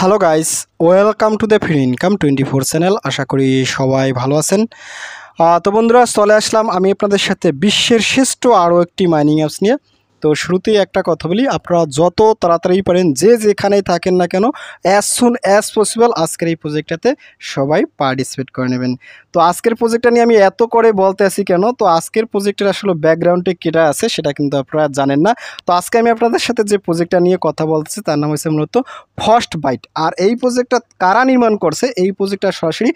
Hello guys, welcome to the free income 24 channel. আশা করি সবাই ভালো আছেন। তো বন্ধুরা, চলে আসলাম আমি আপনাদের সাথে বিশ্বের শ্রেষ্ঠ আরও একটি মাইনিং অ্যাপস নিয়ে। তো শুরুতেই একটা কথা বলি, আপনারা যত তাড়াতাড়ি পারেন যে যেখানেই থাকেন না কেন, অ্যাজ সুন অ্যাজ পসিবল আজকের এই প্রজেক্টটাতে সবাই পার্টিসিপেট করে নেবেন। তো আজকের প্রজেক্টটা নিয়ে আমি এত করে বলতে আসি কেন, তো আজকের প্রজেক্টের আসলে ব্যাকগ্রাউন্ডে কেটা আছে সেটা কিন্তু আপনারা জানেন না। তো আজকে আমি আপনাদের সাথে যে প্রজেক্টটা নিয়ে কথা বলছি তার নাম হচ্ছে মূলত ফার্স্ট বাইট। আর এই প্রজেক্টটা কারা নির্মাণ করছে, এই প্রজেক্টটা সরাসরি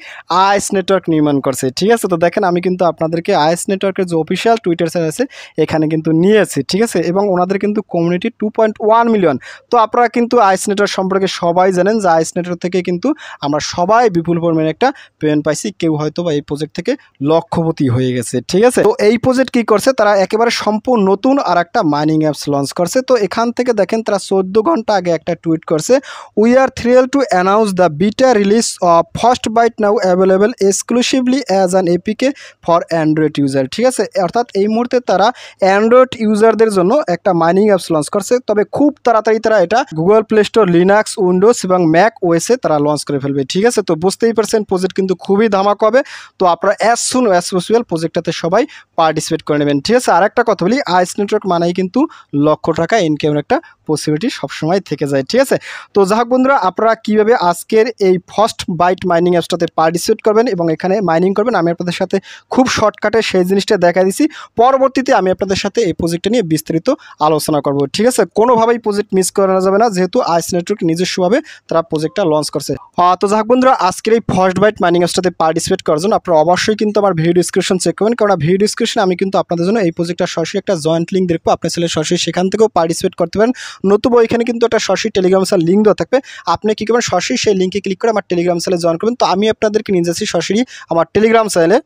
আইস নেটওয়ার্ক নির্মাণ করছে। ঠিক আছে, তো দেখেন আমি কিন্তু আপনাদেরকে আইস নেটওয়ার্কের যে অফিসিয়াল টুইটার চ্যানেল আছে এখানে কিন্তু নিয়েছি। ঠিক আছে, এবং ওনাদের কিন্তু কমিউনিটি 2.1 মিলিয়ন। তো আপনারা কিন্তু আইস নেটওয়ার্ক সম্পর্কে সবাই জানেন যে আইস নেটওয়ার্ক থেকে কিন্তু আমরা সবাই বিপুল পরিমাণে একটা পেমেন্ট পাইছি। কেউ হয়তো বা এই প্রজেক্ট থেকে লক্ষপতি হয়ে গেছে। ঠিক আছে, তো এই প্রজেক্ট কি করছে, তারা একেবারে সম্পূর্ণ নতুন আর একটা মাইনিং অ্যাপস লঞ্চ করছে। তো এখান থেকে দেখেন তারা 14 ঘন্টা আগে একটা টুইট করছে, we are thrilled to announce the beta release of first byte now available exclusively as an APK for Android user. ঠিক আছে, অর্থাৎ এই মুহূর্তে তারা অ্যান্ড্রয়েড ইউজারদের জন্য একটা মাইনিং অ্যাপস লঞ্চ করছে। তবে খুব তাড়াতাড়ি তারা এটা Google play store, Linux, Windows এবং ম্যাক ওএসে তারা লঞ্চ করে ফেলবে। ঠিক আছে, তো বুঝতেই পারছেন প্রজেক্ট কিন্তু খুবই ধামাকা হবে। তো আপনারা অ্যাজ সুন অ্যাজ পসিবল প্রজেক্টটাতে সবাই পার্টিসিপেট করে নেবেন। ঠিক আছে, আর একটা কথা বলি, আইস নেটওয়ার্ক মানেই কিন্তু লক্ষ টাকা ইনকামের একটা পসিবিলিটি সবসময় থেকে যায়। ঠিক আছে, তো যাই হোক বন্ধুরা, আপনারা কীভাবে আজকের এই ফার্স্ট বাইট মাইনিং অ্যাপসটাতে পার্টিসিপেট করবেন এবং এখানে মাইনিং করবেন আমি আপনাদের সাথে খুব শর্টকাটে সেই জিনিসটা দেখা দিছি। পরবর্তীতে আমি আপনাদের সাথে এই প্রজেক্টটা নিয়ে বিস্তারিত আলোচনা করব। ঠিক আছে, কোনোভাবেই প্রজেক্ট মিস করা যাবে না, যেহেতু আইস নেটওয়ার্ক নিজস্বভাবে তারা প্রজেক্টটা লঞ্চ করছে। তো যাই হোক বন্ধুরা, আজকের এই ফার্স্ট বাইট মাইনিং অ্যাপসটাতে পার্টিসিপেট করার জন্য আপনারা অবশ্যই কিন্তু আমার ভিডিও ডিসক্রিপশন চেক করবেন, কারণ ভিডিও ডিসক্রিপশনে আমি কিন্তু আপনাদের জন্য এই প্রজেক্টটা সরাসরি একটা জয়েন্ট লিঙ্ক দেখবো। আপনার ছেলে সরাসরি সেখান থেকেও পার্টিসিপেট করতে পারেন, নতুবা ওইখানে কিন্তু একটা সরাসরি টেলিগ্রাম চ্যানেল লিঙ্ক দেওয়া থাকবে। আপনি কী করবেন, সরাসরি সেই লিঙ্কে ক্লিক করে আমার টেলিগ্রাম চ্যানেলে জয়েন করবেন। তো আমি আপনাদেরকে নিয়ে যাচ্ছি সরাসরি আমার টেলিগ্রাম চ্যানেলে।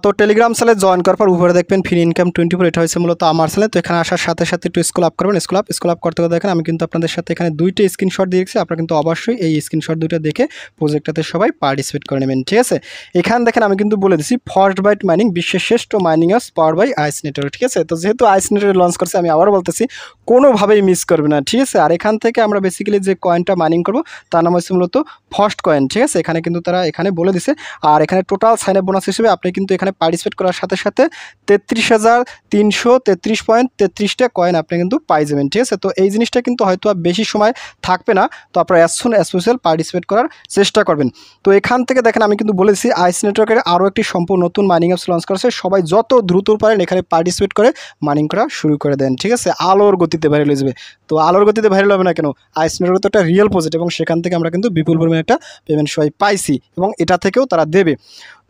তো টেলিগ্রাম চ্যানেলে জয়েন করার পর উপরে দেখবেন ফ্রি ইনকাম 24, এটা হচ্ছে মূলত আমার চ্যানেল। তো এখানে আসার সাথে সাথে একটু স্ক্রল আপ করবেন। স্ক্রল আপ করতে দেখেন আমি কিন্তু আপনাদের সাথে এখানে দুইটা স্ক্রিনশট দিয়েছি। আপনারা কিন্তু অবশ্যই এই স্ক্রিনশট দুটো দেখে প্রজেক্টটাতে সবাই পার্টিসিপেট করে নেবেন। ঠিক আছে, এখানে দেখেন আমি কিন্তু বলে দিচ্ছি ফার্স্ট বাইট মাইনিং বিশ্বের শ্রেষ্ঠ mining apps power by Ice Network. ঠিক আছে, তো যেহেতু আইস নেটওয়ার্ক লঞ্চ করছে আমি আবার বলতেছি কোনোভাবেই মিস করবে না। ঠিক আছে, আর এখান থেকে আমরা বেসিক্যালি যে কয়েনটা মাইনিং করবো তার নাম হচ্ছে মূলত ফার্স্ট কয়েন। ঠিক আছে, এখানে কিন্তু তারা এখানে বলে দিছে। আর এখানে টোটাল সাইন আপ বোনাস হিসেবে আপনি কিন্তু এখানে পার্টিসিপেট করার সাথে সাথে 33,333.33টা কয়েন আপনি কিন্তু পাই যাবেন। ঠিক আছে, তো এই জিনিসটা কিন্তু হয়তো বেশি সময় থাকবে না। তো আপনারা as soon as possible participate করার চেষ্টা করবেন। তো এখান থেকে দেখেন আমি কিন্তু বলেছি আইস নেটওয়ার্কের আরও একটি সম্পূর্ণ নতুন মাইনিং অ্যাপস লঞ্চ করেছে। সবাই যত দ্রুত পারেন এখানে পার্টিসিপেট করে মাইনিং করা শুরু করে দেন। ঠিক আছে, আলোর গতিতে ভাইরাল হয়ে যাবে। তো আলোর গতিতে ভাইরাল হবে না কেন, আইস নেটওয়ার্ক তো একটা রিয়েল প্রজেক্ট এবং সেখান থেকে আমরা কিন্তু বিপুল পরিমাণে একটা পেমেন্ট সবাই পাইছি এবং এটা থেকেও তারা দেবে।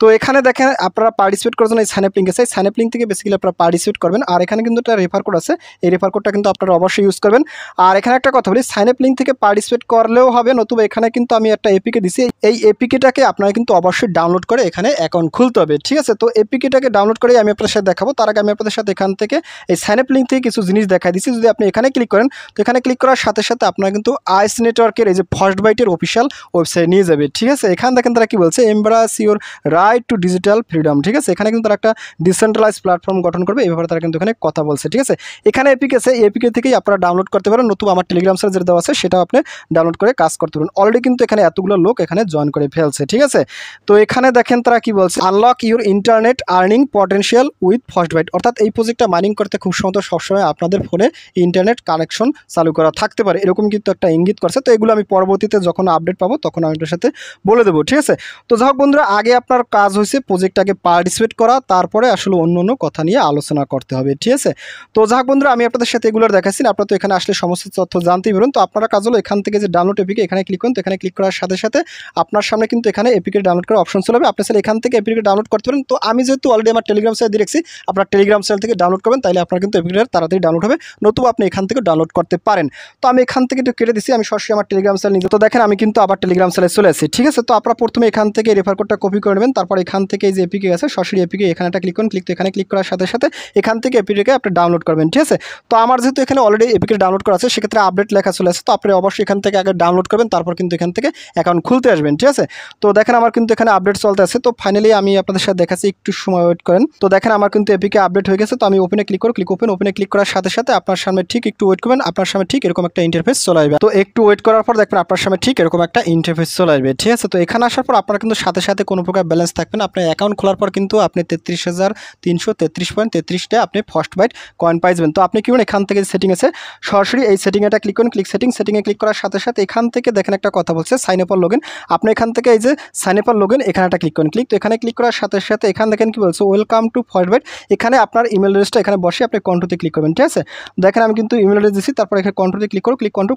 তো এখানে দেখেন আপনারা পার্টিসিপেট করার জন্য এই সাইন আপ লিঙ্ক আছে, সাইন আপ লিঙ্ক থেকে বেসিক্যালি আপনারা পার্টিসিপেট করবেন। আর এখানে কিন্তু একটা রেফার কোড আছে, এই রেফার কোডটা কিন্তু আপনারা অবশ্যই ইউজ করবেন। আর এখানে একটা কথা বলি, সাইন আপ লিঙ্ক থেকে পার্টিসিপেট করলেও হবে, নতুবা এখানে কিন্তু আমি একটা এপিকে দিছি। এই এপিকেটাকে আপনারা কিন্তু অবশ্যই ডাউনলোড করে এখানে অ্যাকাউন্ট খুলতে হবে। ঠিক আছে, তো এপিকেটাকে ডাউনলোড করে আমি আপনাদের সাথে দেখাবো। তার আগে আমি আপনাদের সাথে এখান থেকে এই সাইন আপ লিঙ্ক থেকে কিছু জিনিস দেখাই দিচ্ছি। যদি আপনি এখানে ক্লিক করেন তো এখানে ক্লিক করার সাথে সাথে আপনারা কিন্তু আইস নেটওয়ার্কের এই যে ফার্স্ট বাইটের অফিসিয়াল ওয়েবসাইট নিয়ে যাবে। ঠিক আছে, এখানে দেখেন তারা কি বলছে, embrace your right to digital freedom. ঠিক আছে, এখানে কিন্তু তারা একটা ডিসেন্ট্রালাইজ প্ল্যাটফর্ম গঠন করবে, এই ব্যাপারে তারা কিন্তু এখানে কথা বলছে। ঠিক আছে, এখানে এপিকে আছে, এপিকে থেকেই আপনারা ডাউনলোড করতে পারেন, নতুবা আমার টেলিগ্রাম চ্যানেল যেটা দেওয়া আছে সেটাও আপনি ডাউনলোড করে কাজ করতে পারেন। অলরেডি কিন্তু এখানে এতগুলো লোক এখানে জয়েন করে ফেলছে। ঠিক আছে, তো এখানে দেখেন তারা কি বলছে, unlock your internet earning potential with first bite. অর্থাৎ এই প্রজেক্টটা মাইনিং করতে খুব সম্ভবত সবসময় আপনাদের ফোনে ইন্টারনেট কানেকশন চালু করা থাকতে পারে, এরকম কিন্তু একটা ইঙ্গিত করছে। তো এগুলো আমি পরবর্তীতে যখন আপডেট পাবো তখন আমি আপনার সাথে বলে দেবো। ঠিক আছে, তো যাই হোক বন্ধুরা, আগে আপনার কাজ হয়েছে প্রজেক্টটাকে পার্টিসিপেট করা, তারপরে আসলে অন্য অন্য কথা নিয়ে আলোচনা করতে হবে। ঠিক আছে, তো যাই হোক বন্ধুরা, আমি আপনাদের সাথে এগুলো দেখাচ্ছি, আপনারা তো এখানে আসলে সমস্ত তথ্য জানতেই পারেন। তো আপনারা কাজ হলো এখান থেকে যে ডাউনলোড এপিকে এখানে ক্লিক করুন। তো এখানে ক্লিক করার সাথে সাথে আপনার সামনে কিন্তু এখানে এপিকে ডাউনলোড করার অপশন চলে যাবে। আপনি চাইলে এখান থেকে এপিকে ডাউনলোড করতে পারেন। তো আমি যেহেতু অলরেডি আমার টেলিগ্রাম চ্যানেল দিয়ে রেখেছি, আপনার টেলিগ্রাম চ্যানেল থেকে ডাউনলোড করবেন, তাইলে আপনার কিন্তু এপিকে তাড়াতাড়ি ডাউনলোড হবে, নতুবা আপনি এখান থেকে ডাউনলোড করতে পারেন। তো আমি এখান থেকে একটু কেটে দিচ্ছি, আমি সরাসরি আমার টেলিগ্রাম চ্যানেল নিয়ে। তো দেখেন আমি কিন্তু আবার টেলিগ্রাম চ্যানেলে চলে আসছি। ঠিক আছে, তো আপনারা প্রথমে এখান থেকে রেফার কোডটা কপি করে নেবেন, তারপর তারপর এখান থেকে এই যে এপিকে আছে সরাসরি এপিকে এখানে একটা ক্লিক করুন, ক্লিক তো এখানে ক্লিক করার সাথে সাথে এখান থেকে এপিকে আপনি ডাউনলোড করবেন। ঠিক আছে, তো আমার যেহেতু এখানে অলরেডি এপিকে ডাউনলোড করা আছে সেক্ষেত্রে আপডেট লেখা চলে আসে, তো আপনি অবশ্যই এখান থেকে আগে ডাউনলোড করবেন, তারপর কিন্তু এখান থেকে অ্যাকাউন্ট খুলতে আসবেন। ঠিক আছে, তো দেখেন আমার কিন্তু এখানে আপডেট চলতে আছে। তো ফাইনালি আমি আপনাদের সাথে দেখাচ্ছি, একটু সময় ওয়েট করেন। তো দেখেন আমার কিন্তু এপিকে আপডেট হয়ে গেছে। তো আমি ওপেনে ক্লিক করব, ওপেনে ক্লিক করার সাথে সাথে আপনার সামনে ঠিক একটু ওয়েট করবেন, আপনার সামনে ঠিক এরকম একটা ইন্টারফেস চলে আসবে। তো একটু ওয়েট করার পর দেখবেন আপনার সামনে ঠিক এরকম একটা ইন্টারফেস চলে আসবে। ঠিক আছে, তো এখানে আসার পর আপনার কিন্তু সাথে সাথে কোনো প্রকার ব্যালেন্স থাকবে না। আপনার অ্যাকাউন্ট খোলার পর কিন্তু আপনি 33,333.33টা আপনি ফার্স্ট বাইট কয়েন পাইবেন। তো আপনি কি করুন, এখান থেকে সেটিং আছে সরাসরি এই সেটিংটা ক্লিক করুন, সেটিংয়ে ক্লিক করার সাথে সাথে এখান থেকে দেখেন একটা কথা বলছে সাইন আপ অর লগইন। আপনি এখান থেকে এই যে সাইন আপ অর লগইন এখানে একটা ক্লিক করুন, তো এখানে ক্লিক করার সাথে সাথে এখানে দেখেন কি বলছে ওয়েলকাম টু ফার্স্ট বাইট। এখানে আপনার ইমেল অ্যাড্রেসটা এখানে বসে আপনি কন্ট্রোতে ক্লিক করবেন। ঠিক আছে, দেখেন আমি কিন্তু ইমেল অ্যাড্রেস দিচ্ছি, তারপর এখানে কন্ট্রোতে ক্লিক করো,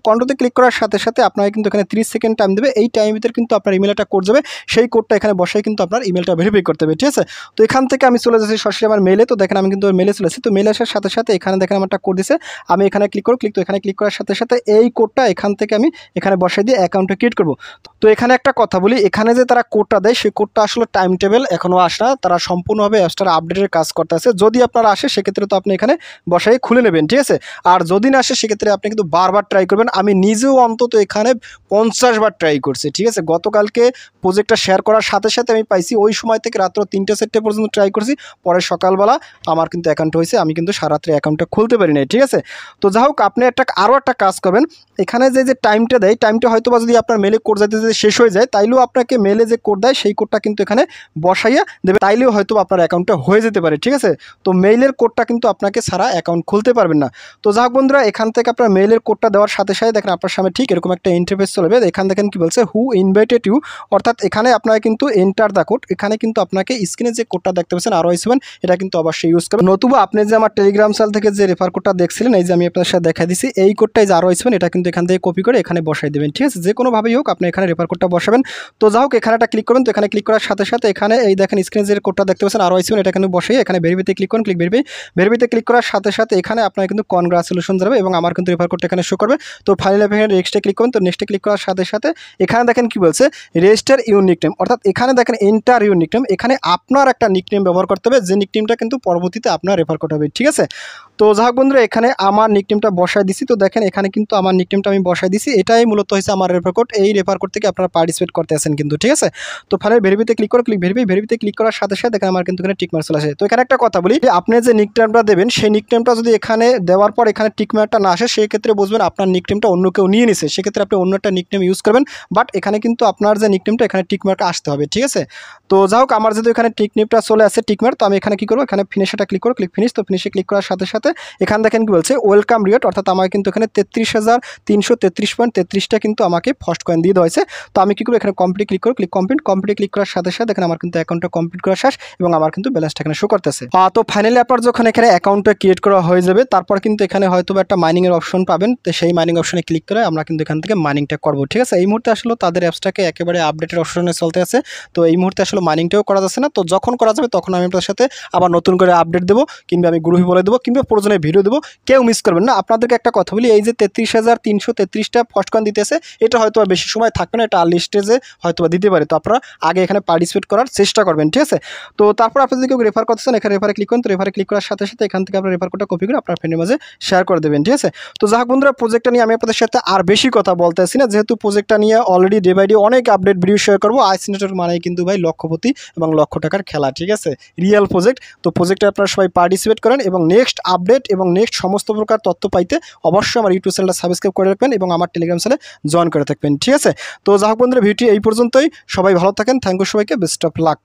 কন্ট্রোতে ক্লিক করার সাথে সাথে আপনাকে কিন্তু এখানে 30 সেকেন্ড টাইম দেবে। এই টাইমের ভিতরে কিন্তু আপনার ইমেল একটা কোড যাবে, সেই কোডটা এখানে বসে কিন্তু আপনার ইমেলটা ভেরিফাই করতে হবে। ঠিক আছে, তো এখান থেকে আমি চলে যাচ্ছি সরাসরি আমার মেলে। তো দেখেন আমি কিন্তু মেলে চলে আসছি। তো মেলে আসার সাথে সাথে এখানে দেখেন আমার একটা কোড দিছে, আমি এখানে ক্লিক করব, তো এখানে ক্লিক করার সাথে সাথে এই কোডটা এখান থেকে আমি এখানে বসাই দিয়ে অ্যাকাউন্টটা ক্রিয়েট করব। তো এখানে একটা কথা বলি, এখানে যে তারা কোডটা দেয় সেই কোডটা আসলে টাইম টেবিল এখনও আসে না, তারা সম্পূর্ণভাবে অ্যাপসটার আপডেটের কাজ করতে আছে। যদি আপনারা আসে সেক্ষেত্রে তো আপনি এখানে বসাই খুলে নেবেন। ঠিক আছে, আর যদি না আসে সেক্ষেত্রে আপনি কিন্তু বারবার ট্রাই করবেন। আমি নিজেও অন্তত এখানে 50 বার ট্রাই করছি। ঠিক আছে, গতকালকে প্রজেক্টটা শেয়ার করার সাথে সাথে আমি পাইছি, ওই সময় থেকে রাত্র 3টা-4টে পর্যন্ত ট্রাই করছি, পরে সকালবেলা আমার কিন্তু অ্যাকাউন্ট হয়েছে, আমি কিন্তু সারাত্রি অ্যাকাউন্টটা খুলতে পারি নাই। ঠিক আছে, তো যাই হোক আপনি আরও একটা কাজ করবেন, এখানে যে টাইমটা দেয় টাইমটা হয়তো বা যদি আপনার মেলে কোড যাতে যদি শেষ হয়ে যায় তাইলেও আপনাকে মেলে যে কোড দেয় সেই কোডটা কিন্তু এখানে বসাইয়া দেবে, তাইলেও হয়তো আপনার অ্যাকাউন্টটা হয়ে যেতে পারে। ঠিক আছে, তো মেইলের কোডটা কিন্তু আপনাকে ছাড়া অ্যাকাউন্ট খুলতে পারবেন না। তো যাই হোক বন্ধুরা, এখান থেকে আপনার মেইলের কোডটা দেওয়ার সাথে সাথে দেখেন আপনার সামনে ঠিক এরকম একটা ইন্টারফেস চলবে। এখানে দেখেন কি বলছে হু ইনভাইটেড ইউ, অর্থাৎ এখানে আপনাকে কিন্তু এন্টার দ্য কোড, এখানে কিন্তু আপনাকে স্ক্রিনে যে কোডটা দেখতে পাচ্ছেন RY7 এটা কিন্তু অবশ্যই ইউজ করবেন। নতুবা আপনি যে আমার টেলিগ্রাম চ্যানেল থেকে যে রেফার কোডটা দেখছিলেন, এই যে আমি আপনার সাথে দেখা দিছি, এই কোডটাই যে RY7 এটা কিন্তু এখান থেকে কপি করে এখানে বসাই দেবেন। ঠিক আছে, যে কোনোভাবেই হোক আপনি এখানে রেফার কোডটা বসাবেন। তো যাই হোক এখানে একটা ক্লিক করবেন, তো এখানে ক্লিক করার সাথে সাথে এখানে এই দেখেন স্ক্রিনে যে কোডটা দেখতে পাচ্ছেন RY7 এটা কিন্তু বসাই এখানে ভেরিফাইতে ক্লিক করুন, ভেরিফাইতে ক্লিক করার সাথে সাথে এখানে আপনার কিন্তু কনগ্রাচুলেশন যাবে এবং আমার কিন্তু রেফার কোডটা এখানে শো করবে। তো ফাইনালি আপনি নেক্সটে ক্লিক করুন, তো নেক্সটে ক্লিক করার সাথে সাথে এখানে দেখেন কি বলছে রেজিস্টার ইউর নিকনেম, অর্থাৎ এখানে দেখেন এন্টার ইউর নিকনেম, এখানে আপনার একটা নিকনেম ব্যবহার করতে হবে, যে নিকনেমটা কিন্তু পরবর্তীতে আপনার রেফার কোড হবে। ঠিক আছে, তো যাই হোক বন্ধুরা এখানে আমার নিকনেমটা বসায় দিছি। তো দেখেন এখানে কিন্তু আমার নিকনেমটা আমি বসায় দিছি, এটাই মূলত হয়েছে আমার রেফার কোড। এই রেফার কোড থেকে আপনারা পার্টিসিপেট করতে আছেন কিন্তু। ঠিক আছে, তো ফাইনালি ভেরিফাইতে ক্লিক করো, ভেরিফাইতে ক্লিক করার সাথে সাথে দেখেন আমার কিন্তু এখানে টিক মার্ক চলে আসে। তো এখানে একটা কথা বলি, আপনি যে নিকনেমটা দেবেন সেই নিকনেমটা যদি এখানে দেওয়ার পর এখানে টিক মার্কটা না আসে সেই ক্ষেত্রে বুঝবেন আপনার নিকনেমটা অন্য কেউ নিয়ে নিছে, সেক্ষেত্রে আপনি অন্য একটা নিকনেম ইউজ করবেন। বাট এখানে কিন্তু আপনার যে নিকনেমটা এখানে টিক মার্ক আসতে হবে। ঠিক আছে, তো যাই হোক আমার যেহেতু এখানে নিকনেমটা চলে আসে টিক মার্ক, তো আমি এখানে কি করবো, এখানে ফিনিশটা ক্লিক করো, ফিনিশ। তো ফিনিশে ক্লিক করার সাথে সাথে এখানে দেখেন কি বলছে ওয়েলকাম রিওয়ার্ড, অর্থাৎ আমার কিন্তু এখানে 33,333.33টা কিন্তু আমাকে ফার্স্ট কয়েন দিয়ে দেওয়া হয়েছে। তো আমি কি করবো, এখানে কমপ্লিট ক্লিক করো, কমপ্লিট ক্লিক করার সাথে সাথে দেখেন আমার কিন্তু অ্যাকাউন্টটা কমপ্লিট করা শেষ এবং আমার কিন্তু ব্যালেন্সটা এখানে শো করতেছে। তো ফাইনালি আপনার যখন এখানে অ্যাকাউন্টটা ক্রিয়েট করা হয়ে যাবে তারপর কিন্তু এখানে হয়তো একটা মাইনিংয়ের অপশন পাবেন, তো সেই মাইনিং অপশনে ক্লিক করে আমরা কিন্তু এখান থেকে মাইনিংটা করবো। ঠিক আছে, এই মুহূর্তে আসলে তাদের অ্যাপসটাকে একেবারে আপডেটের অপশনে চলতে আছে, তো এই মুহূর্তে আসলে মাইনিংটাও করা যাচ্ছে না। তো যখন করা যাবে তখন আমি আপনার সাথে আবার নতুন করে আপডেট দেবো, কিংবা আমি গ্রুপে বলে দেবো, কিংবা প্রয়োজনে ভিডিও দেবো, কেউ মিস করবেন না। আপনাদেরকে একটা কথা বলি, এই যে 33,333টা ফার্স্ট কয়েন দিতেছে এটা হয়তো বেশি সময় থাকবে না, এটা আর্লি স্টেজে হয়তো দিতে পারে। তো আপনারা আগে এখানে পার্টিসিপেট করার চেষ্টা করবেন। ঠিক আছে, তো তারপর আপনি যদি কেউ রেফার করতেছেন এখানে রেফারে ক্লিক করুন, তো রেফারে ক্লিক করার সাথে সাথে এখান থেকে আপনার রেফার কোডটা কপি করে আপনার ফ্রেন্ডের মাঝে শেয়ার করে দেবেন। ঠিক আছে, তো যাই হোক বন্ধুরা প্রজেক্টটা নিয়ে আমি আপনাদের সাথে আর বেশি কথা বলতে আসি না, যেহেতু প্রজেক্টটা নিয়ে অলরেডি ডে বাই ডে অনেক আপডেট ভিডিও শেয়ার করবো। আইসিনেটর মানে কিন্তু ভাই লক্ষপতি এবং লক্ষ টাকার খেলা। ঠিক আছে, রিয়েল প্রজেক্ট। তো প্রজেক্টে আপনারা সবাই পার্টিসিপেট করেন এবং নেক্সট আপডেট এবং নেক্সট সমস্ত প্রকার তথ্য পাইতে অবশ্যই আমার ইউটিউব চ্যানেলটা সাবস্ক্রাইব করে রাখবেন এবং আমার টেলিগ্রাম চ্যানেলে জয়েন করে থাকবেন। ঠিক আছে, তো যাই হোক বন্ধুরা ভিডিওটি এই পর্যন্তই, সবাই ভালো থাকেন, থ্যাংক ইউ সবাইকে, বেস্ট অফ লাক।